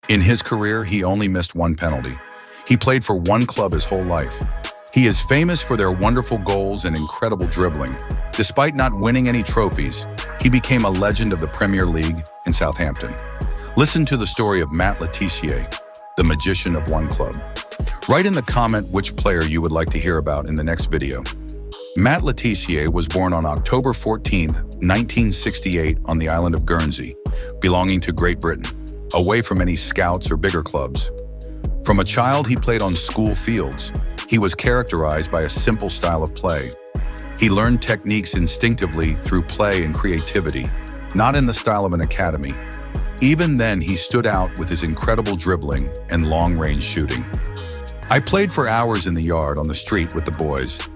In his career, he only missed one penalty. He played for one club his whole life. He is famous for their wonderful goals and incredible dribbling. Despite not winning any trophies, he became a legend of the Premier League in Southampton. Listen to the story of Matt Le Tissier, the magician of one club. Write in the comment which player you would like to hear about in the next video. Matt Le Tissier was born on October 14, 1968 on the island of Guernsey, belonging to Great Britain, away from any scouts or bigger clubs. From a child, he played on school fields. He was characterized by a simple style of play. He learned techniques instinctively through play and creativity, not in the style of an academy. Even then, he stood out with his incredible dribbling and long-range shooting. I played for hours in the yard on the street with the boys.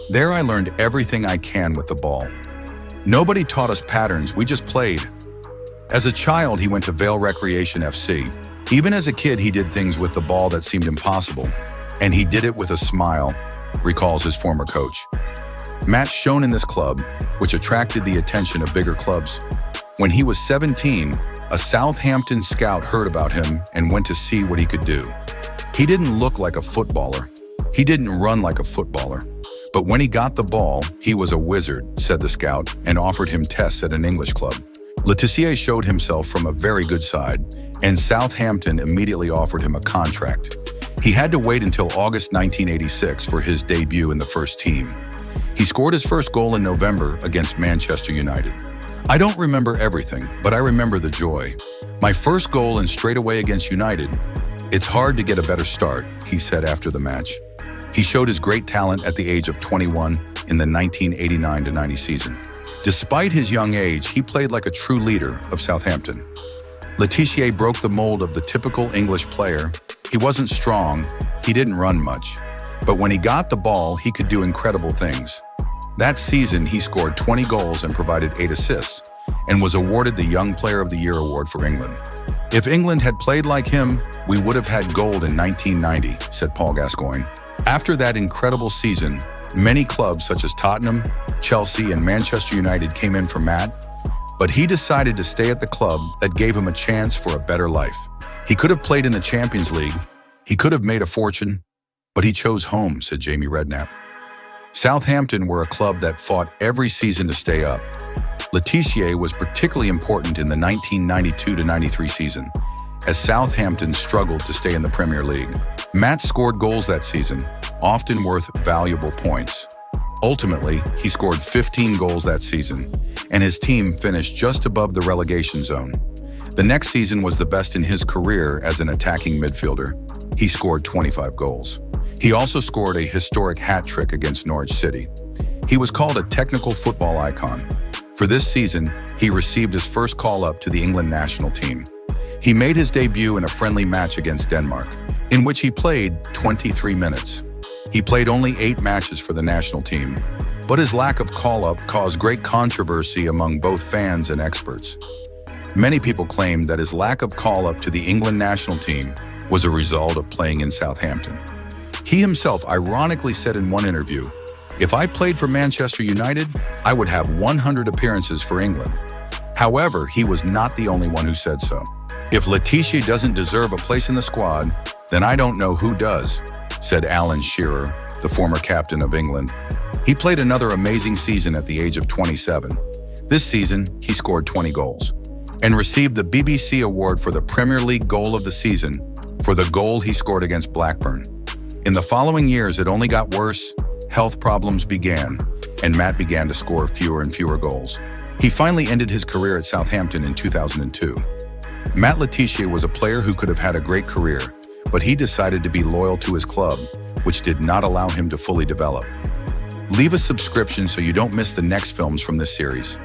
There I learned everything I can with the ball. Nobody taught us patterns, we just played. As a child, he went to Vale Recreation FC. Even as a kid, he did things with the ball that seemed impossible. And he did it with a smile, recalls his former coach. Matt shone in this club, which attracted the attention of bigger clubs. When he was 17, a Southampton scout heard about him and went to see what he could do. He didn't look like a footballer. He didn't run like a footballer. But when he got the ball, he was a wizard, said the scout, and offered him tests at an English club. Le Tissier showed himself from a very good side, and Southampton immediately offered him a contract. He had to wait until August 1986 for his debut in the first team. He scored his first goal in November against Manchester United. I don't remember everything, but I remember the joy. My first goal and straight away against United. It's hard to get a better start, he said after the match. He showed his great talent at the age of 21 in the 1989-90 season. Despite his young age, he played like a true leader of Southampton. Le Tissier broke the mold of the typical English player. He wasn't strong, he didn't run much. But when he got the ball, he could do incredible things. That season, he scored 20 goals and provided 8 assists, and was awarded the Young Player of the Year award for England. If England had played like him, we would have had gold in 1990, said Paul Gascoigne. After that incredible season, many clubs such as Tottenham, Chelsea, and Manchester United came in for Matt, but he decided to stay at the club that gave him a chance for a better life. He could have played in the Champions League, he could have made a fortune, but he chose home, said Jamie Redknapp. Southampton were a club that fought every season to stay up. Le Tissier was particularly important in the 1992-93 season, as Southampton struggled to stay in the Premier League. Matt scored goals that season, often worth valuable points. Ultimately, he scored 15 goals that season, and his team finished just above the relegation zone. The next season was the best in his career as an attacking midfielder. He scored 25 goals. He also scored a historic hat trick against Norwich City. He was called a technical football icon. For this season, he received his first call-up to the England national team. He made his debut in a friendly match against Denmark, in which he played 23 minutes. He played only 8 matches for the national team, but his lack of call-up caused great controversy among both fans and experts. Many people claimed that his lack of call-up to the England national team was a result of playing in Southampton. He himself ironically said in one interview, "If I played for Manchester United, I would have 100 appearances for England." However, he was not the only one who said so. "If Le Tissier doesn't deserve a place in the squad, then I don't know who does," said Alan Shearer, the former captain of England. He played another amazing season at the age of 27. This season, he scored 20 goals and received the BBC award for the Premier League goal of the season for the goal he scored against Blackburn. In the following years, it only got worse, health problems began, and Matt began to score fewer and fewer goals. He finally ended his career at Southampton in 2002. Matt Le Tissier was a player who could have had a great career, but he decided to be loyal to his club, which did not allow him to fully develop. Leave a subscription so you don't miss the next films from this series.